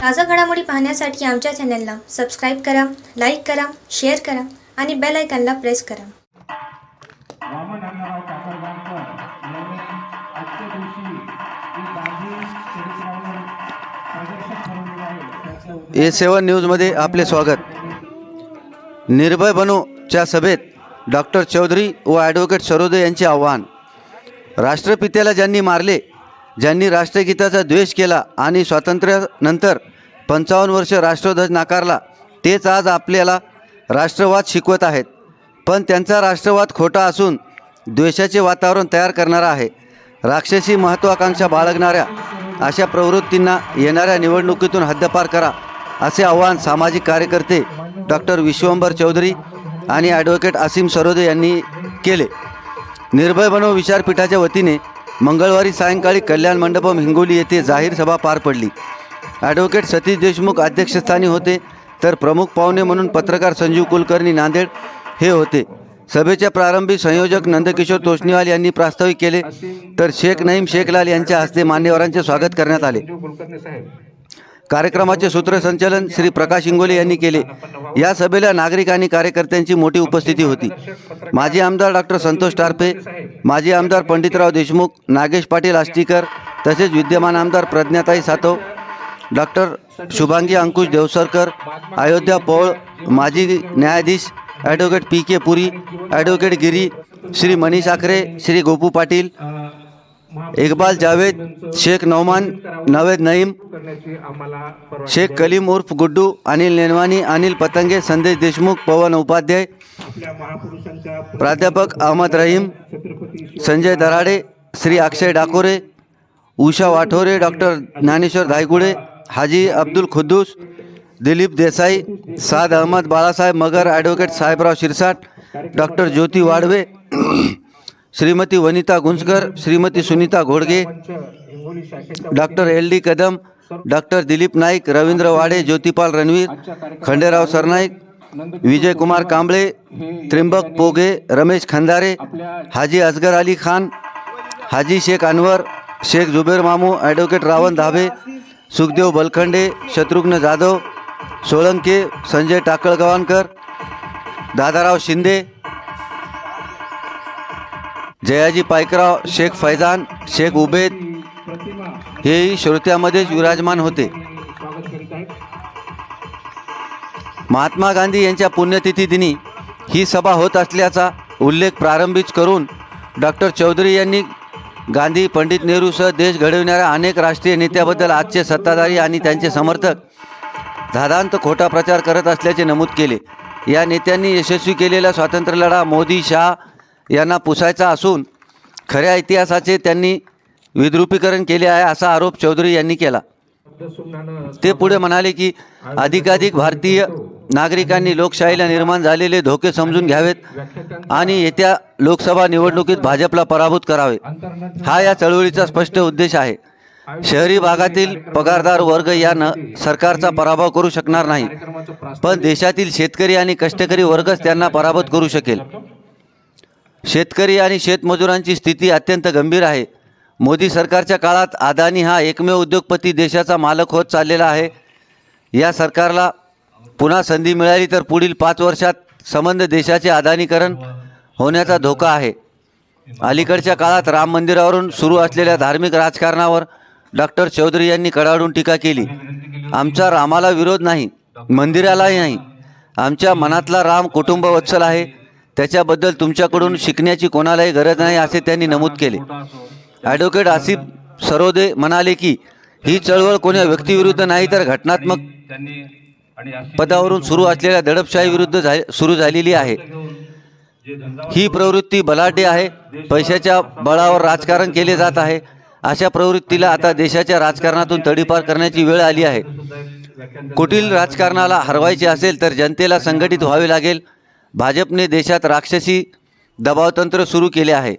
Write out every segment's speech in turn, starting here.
ताज़ा घडामोडी पाहण्यासाठी आमच्या चॅनलला सबस्क्राईब करा, लाईक करा, शेअर करा आणि बेल आयकॉनला प्रेस करा. वामन अण्णाराव कापडगावकर यांनी आजच्या दिवशी ही गांधी चरित्रावर प्रदर्शन ठरवलेलं आहे. A7 न्यूजमध्ये आपले स्वागत. निर्भय बनोच्या सभेत डॉक्टर चौधरी व ॲडव्होकेट सरोदे यांचे आव्हान. राष्ट्रपित्याला ज्यांनी मारले, ज्यांनी राष्ट्रगीताचा द्वेष केला आणि स्वातंत्र्यानंतर 55 वर्ष राष्ट्रध्वज नाकारला, तेच आज आपल्याला राष्ट्रवाद शिकवत आहेत. पण त्यांचा राष्ट्रवाद खोटा असून द्वेषाचे वातावरण तयार करणारा आहे. राक्षसी महत्त्वाकांक्षा बाळगणाऱ्या अशा प्रवृत्तींना येणाऱ्या निवडणुकीतून हद्दपार करा, असे आवाहन सामाजिक कार्यकर्ते डॉक्टर विश्वंभर चौधरी आणि ॲडव्होकेट असीम सरोदे यांनी केले. निर्भय बनो विचारपीठाच्या वतीने मंगळवारी सायंकाळी कल्याण मंडपम हिंगोली येथे जाहीर सभा पार पडली. ॲडव्होकेट सतीश देशमुख अध्यक्षस्थानी होते, तर प्रमुख पाहुणे म्हणून पत्रकार संजीव कुलकर्णी नांदेड हे होते. सभेच्या प्रारंभी संयोजक नंदकिशोर तोष्णीवाल यांनी प्रास्ताविक केले, तर शेख नईम शेखलाल यांच्या हस्ते मान्यवरांचे स्वागत करण्यात आले. कार्यक्रमाचे सूत्रसंचालन श्री प्रकाश इंगोले यांनी केले. या सभेला नागरिक आणि कार्यकर्त्यांची मोठी उपस्थिती होती. माजी आमदार डॉक्टर संतोष टारफे, माजी आमदार पंडितराव देशमुख, नागेश पाटील आष्टीकर, तसेच विद्यमान आमदार प्रज्ञाताई सातव, डॉक्टर शुभांगी अंकुश देवसरकर, अयोध्या पौळ, माजी न्यायाधीश ॲडव्होकेट PK पुरी, ॲडव्होकेट गिरी, श्री मनीष आखरे, श्री गोपू पाटील, इकबाल जावेद, शेख नौमान, नवेद नईम, शेख कलीम उर्फ गुड्डू, अनिल नेनवानी, अनिल पतंगे, संदेश देशमुख, पवन उपाध्याय, प्राध्यापक Ahmed Rahim, Sanjay Darade, Shri Akshay Dakore, Usha Wathore, doctor Dnyaneshwar Dhaygude, Haji Abdul Khuddus, Dilip Desai, Saad Ahmed, Balasaheb Magar, advocate Sahebrao Shirsat, doctor Jyoti Wadwe, Shrimati Vanita Gunjkar, Shrimati Sunita घोडगे, doctor LD Kadam, doctor Dilip Naik, Ravindra Wade, Jyotipal Ranveer, Khanderao Sarnaik, Vijay Kumar Kamble, Trimbak पोगे, Ramesh Khandare, हाजी असगर अली खान, हाजी शेख अनवर, शेख जुबेर मामू, ॲडव्होकेट रावण धाबे, सुखदेव बलखंडे, शत्रुघ्न जाधव, सोळंके, संजय टाकळगवानकर, दादाराव शिंदे, जयाजी पायकराव, शेख फैजान, शेख उबेद हेही श्रोत्यामध्येच विराजमान होते. महात्मा गांधी यांच्या पुण्यतिथी दिनी ही सभा होत असल्याचा उल्लेख प्रारंभीच करून डॉक्टर चौधरी यांनी गांधी, पंडित नेहरूसह देश घडविणाऱ्या अनेक राष्ट्रीय नेत्याबद्दल आजचे सत्ताधारी आणि त्यांचे समर्थक धादांत खोटा प्रचार करत असल्याचे नमूद केले. या नेत्यांनी यशस्वी केलेला स्वातंत्र्यलढा मोदी, शाह यांना पुसायचा असून खऱ्या इतिहासाचे त्यांनी विद्रुपीकरण केले आहे, असा आरोप चौधरी यांनी केला. ते पुढे म्हणाले की अधिकाधिक भारतीय नागरिकांनी लोकशाहीला निर्माण झालेले धोके समजून घ्यावेत आणि येत्या लोकसभा निवडणुकीत भाजपला पराभूत करावे, हा या चळवळीचा स्पष्ट उद्देश आहे. शहरी भागातील पगारदार वर्ग यानं सरकारचा पराभव करू शकणार नाही, पण देशातील शेतकरी आणि कष्टकरी वर्गच त्यांना पराभूत करू शकेल. शेतकरी आणि शेतमजुरांची स्थिती अत्यंत गंभीर आहे. मोदी सरकारच्या काळात अदानी हा एकमेव उद्योगपती देशाचा मालक होत चाललेला आहे. या सरकारला पुन्हा संधी मिळाली तर पुढील 5 वर्षात संबंध देशाचे अदानीकरण होण्याचा धोका आहे. अलीकडच्या काळात राम मंदिरावरून सुरू असलेल्या धार्मिक राजकारणावर डॉक्टर चौधरी यांनी कडाडून टीका केली. आमचा रामाला विरोध नाही, मंदिरालाही नाही. आमच्या मनातला राम कुटुंबवत्सल आहे, त्याच्याबद्दल तुमच्याकडून शिकण्याची कोणालाही गरज नाही, असे त्यांनी नमूद केले. ॲडव्होकेट असीम सरोदे म्हणाले की ही चळवळ कोण्या व्यक्तीविरुद्ध नाही, तर घटनात्मक पदावरून सुरू असलेल्या दडपशाही विरुद्ध सुरू झालेली आहे. ही प्रवृत्ती बलाढ्य आहे. पैशाच्या बळावर राजकारण केले जात आहे. अशा प्रवृत्तीला आता देशाच्या राजकारणातून तडीपार करण्याची वेळ आली आहे. कुटील राजकारणाला हरवायचे असेल तर जनतेला संघटित व्हावे लागेल. भाजपने देशात राक्षसी दबावतंत्र सुरू केले आहे,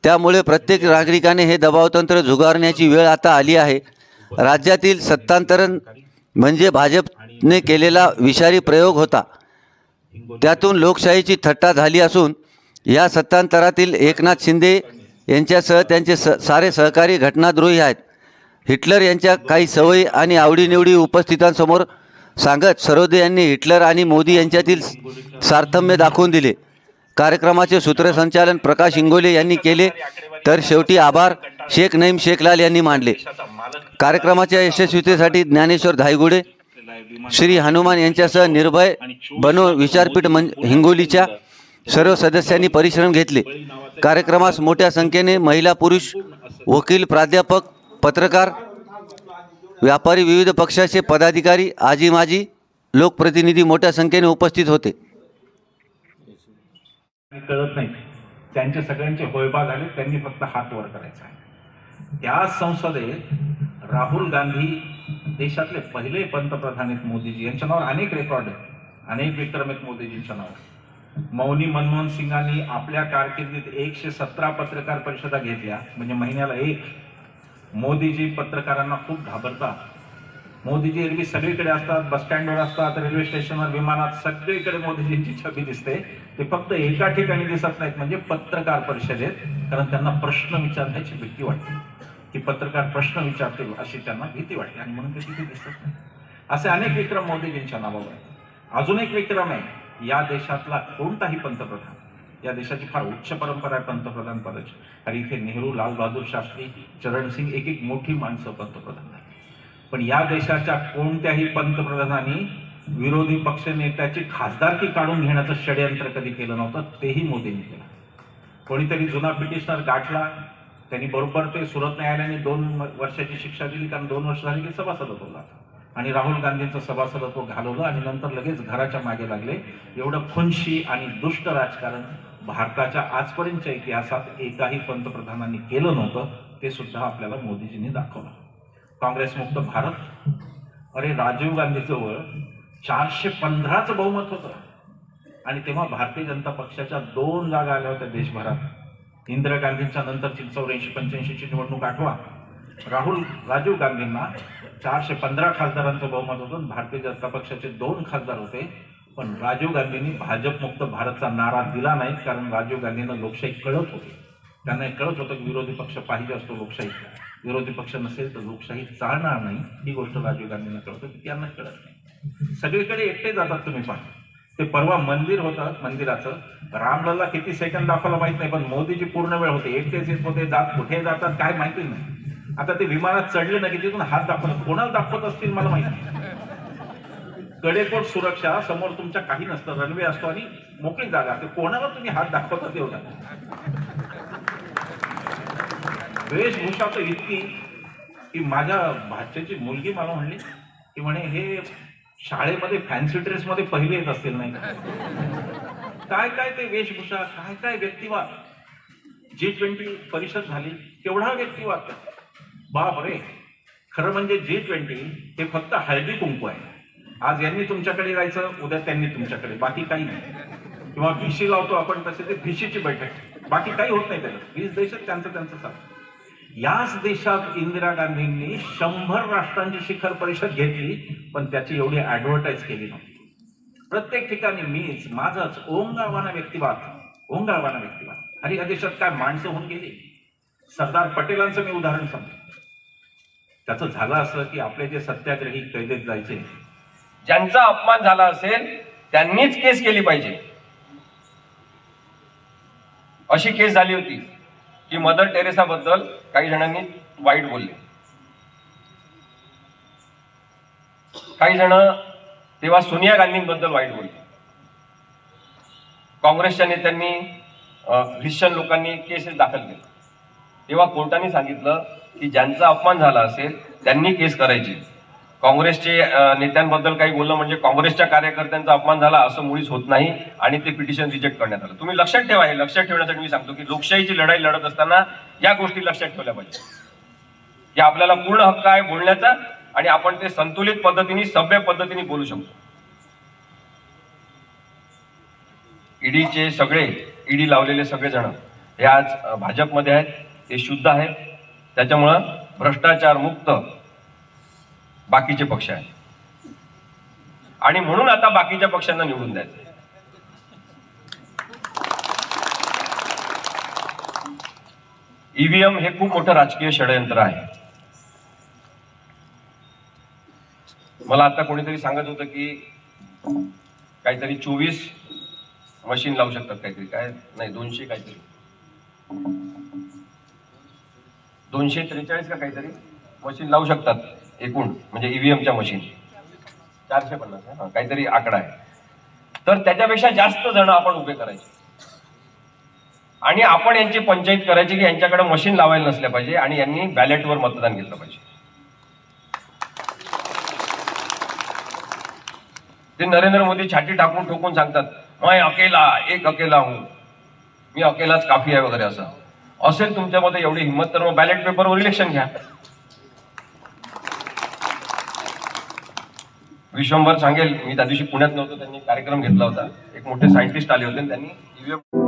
त्यामुळे प्रत्येक नागरिकाने हे दबावतंत्र झुगारण्याची वेळ आता आली आहे. राज्यातील सत्तांतरण म्हणजे भाजपने केलेला विषारी प्रयोग होता. त्यातून लोकशाहीची थट्टा झाली असून या सत्तांतरातील एकनाथ शिंदे यांच्यासह त्यांचे सारे सहकारी घटनाद्रोही आहेत. हिटलर यांच्या काही सवयी आणि आवडीनिवडी उपस्थितांसमोर सांगत सरोदे यांनी हिटलर आणि मोदी यांच्यातील सारथम्य दाखवून दिले. कार्यक्रमाचे सूत्रसंचालन प्रकाश इंगोले यांनी केले, तर शेवटी आभार शेख नईम शेखलाल यांनी मांडले. कार्यक्रमाच्या यशस्वीतेसाठी ज्ञानेश्वर धायगुडे, श्री हनुमान यांच्यासह निर्भय बनो विचारपीठ हिंगोलीच्या सर्व सदस्यांनी परिश्रम घेतले. कार्यक्रमास मोठ्या संख्येने महिला, पुरुष, वकील, प्राध्यापक, पत्रकार, व्यापारी, विविध पक्षाचे पदाधिकारी, आजी माजी, लोकप्रतिनिधी मोठ्या संख्येने उपस्थित होते. कळत नाही, त्यांचे सगळ्यांचे होयबा झाले, त्यांनी फक्त हात वर करायचा आहे. त्या संसदेत राहुल गांधी देशातले पहिले पंतप्रधान आहेत. मोदीजी यांच्या नावावर अनेक रेकॉर्ड आहेत, अनेक विक्रम आहेत मोदीजींच्या नावावर. मौनी मनमोहन सिंगांनी आपल्या कारकिर्दीत 117 पत्रकार परिषदा घेतल्या, म्हणजे महिन्याला एक. मोदीजी पत्रकारांना खूप घाबरतात. मोदीजी एरवी सगळीकडे असतात, बस स्टँडवर असतात, रेल्वे स्टेशनवर, विमानात, सगळीकडे मोदीजींची छबी दिसते. ते फक्त एका ठिकाणी दिसत नाहीत, म्हणजे पत्रकार परिषदेत. कारण त्यांना प्रश्न विचारण्याची भीती वाटते, की पत्रकार प्रश्न विचारतील अशी त्यांना भीती वाटते, आणि म्हणून ते तिथे दिसत नाही. असे अनेक विक्रम मोदीजींच्या नावावर आहेत. अजून एक विक्रम आहे, या देशातला कोणताही पंतप्रधान, या देशाची फार उच्च परंपरा आहे पंतप्रधान पदाची. आणि इथे नेहरू, लाल बहादूर शास्त्री, चरण सिंग, एक एक मोठी माणसं पंतप्रधान झाली. पण या देशाच्या कोणत्याही पंतप्रधानांनी विरोधी पक्ष नेत्याची खासदारकी काढून घेण्याचं षडयंत्र कधी केलं नव्हतं, तेही मोदींनी केलं. कोणीतरी जुना पिटिशनर गाठला, त्यांनी बरोबर ते सुरत न्यायालयाने 2 वर्षाची शिक्षा दिली, कारण 2 वर्ष झाली की सभासदत्व लागलं, आणि राहुल गांधींचं सभासदत्व घालवलं, आणि नंतर लगेच घराच्या मागे लागले. एवढं खुनशी आणि दुष्ट राजकारण भारताच्या आजपर्यंतच्या इतिहासात एकाही पंतप्रधानांनी केलं नव्हतं. ते सुद्धा आपल्याला मोदीजींनी दाखवलं. काँग्रेसमुक्त भारत, अरे राजीव गांधीजवळ 415चं बहुमत होतं, आणि तेव्हा भारतीय जनता पक्षाच्या 2 जागा आल्या होत्या देशभरात. इंदिरा गांधींच्या नंतरची 84-85ची निवडणूक आठवा. राजीव गांधींना 415 खासदारांचं बहुमत होतं, भारतीय जनता पक्षाचे 2 खासदार होते. पण राजीव गांधींनी भाजपमुक्त भारतचा नारा दिला नाही, कारण राजीव गांधींना लोकशाही कळत होती. त्यांना कळत होतं की विरोधी पक्ष पाहिजे असतो लोकशाही, विरोधी पक्ष नसेल तर लोकशाही चालणार नाही. ही गोष्ट राजीव गांधींना कळत होती, त्यांना कळत नाही. सगळीकडे एकटे जातात. तुम्ही पहा, ते परवा मंदिर होतं, मंदिराचं रामलल्ला किती सेकंद दाखवला माहित नाही, पण मोदीजी पूर्ण वेळ होते, एकटेच येत होते, जात कुठे जातात काय माहिती नाही. आता ते विमानात चढले ना की तिथून हात दाखवतात, कोणाला दाखवत असतील मला माहिती नाही. कडेकोट सुरक्षा, समोर तुमच्या काही नसतं, रनवे असतो आणि मोकळी जागा, ते कोणाला तुम्ही हात दाखवतात एवढा. वेशभूषा तर इतकी की माझ्या भाच्याची मुलगी मला म्हणली की म्हणे हे शाळेमध्ये फॅन्सी ड्रेस मध्ये पहिले येत असतील नाही काय काय ते वेशभूषा, काय काय व्यक्तिवाद. G20 परिषद झाली, केवढा व्यक्तिवाद. बाप रे, खरं म्हणजे G20 हे फक्त हळदी कुंकू आहे. आज यांनी तुमच्याकडे जायचं, उद्या त्यांनी तुमच्याकडे, बाकी काही नाही. किंवा भिशी लावतो आपण तसे ते भिशीची बैठक, बाकी काही होत नाही त्याला. 20 देशात त्यांचं चालतं. याच देशात इंदिरा गांधींनी 100 राष्ट्रांची शिखर परिषद घेतली, पण त्याची एवढी ऍडव्हर्टाईज केली नव्हती. प्रत्येक ठिकाणी मीच, माझंच, ओंगाळवाना व्यक्तिवाद, ओंगाळवाना व्यक्तिवाद. आणि या देशात काय माणसं होऊन गेली. सरदार पटेलांचं मी उदाहरण सांगतो. त्याचं झालं असं की आपले जे सत्याग्रही कैदेत जायचे, ज्यांचा अपमान झाला असेल त्यांनीच केस केली पाहिजे. अशी केस झाली होती की मदर टेरेसा बद्दल काही जणांनी वाईट बोलले. काही जण तेव्हा सोनिया गांधींबद्दल वाईट बोलले. काँग्रेसच्या नेत्यांनी, ख्रिश्चन लोकांनी केसेस दाखल केले. तेव्हा कोर्टाने सांगितलं की ज्यांचा अपमान झाला असेल त्यांनी केस करायची. काँग्रेसचे नेत्यांबद्दल काही बोललं म्हणजे काँग्रेसच्या कार्यकर्त्यांचा अपमान झाला असं मुळीच होत नाही, आणि ते पिटिशन रिजेक्ट करण्यात आलं. तुम्ही लक्षात ठेवा, हे लक्षात ठेवण्यासाठी मी सांगतो की लोकशाहीची लढाई लढत असताना या गोष्टी लक्षात ठेवल्या पाहिजे की आपल्याला पूर्ण हक्क आहे बोलण्याचा, आणि आपण ते संतुलित पद्धतीने, सभ्य पद्धतीने बोलू शकतो. ईडीचे सगळे, ईडी लावलेले सगळे जण हे आज भाजपमध्ये आहेत, ते शुद्ध आहेत. त्याच्यामुळं भ्रष्टाचार मुक्त बाकीचे पक्ष आहेत, आणि म्हणून आता बाकीच्या पक्षांना निवडून द्यायचं. ईव्हीएम हे खूप मोठं राजकीय षडयंत्र आहे. मला आता कोणीतरी सांगत होतं की काहीतरी 24 मशीन लावू शकतात, काहीतरी काय नाही 200 काहीतरी 243 का काहीतरी मशीन लावू शकतात एकूण, म्हणजे ईव्हीएमच्या मशीन 450 काहीतरी आकडा आहे. तर त्याच्यापेक्षा जास्त जण आपण उभे करायचे आणि आपण यांची पंचायत करायची की यांच्याकडे मशीन लावायला नसल्या पाहिजे आणि यांनी बॅलेटवर मतदान घेतलं पाहिजे. ते नरेंद्र मोदी छाती टाकून ठोकून सांगतात मैं अकेला एक अकेला हूं, मी अकेलाच काफी आहे वगैरे असं. असेल तुमच्यामध्ये एवढी हिंमत तर मग बॅलेट पेपरवर इलेक्शन घ्या. विश्वंभर सांगेल, मी त्या दिवशी पुण्यात नव्हतो, त्यांनी कार्यक्रम घेतला होता, एक मोठे सायंटिस्ट आले होते, त्यांनी ईव्हीएम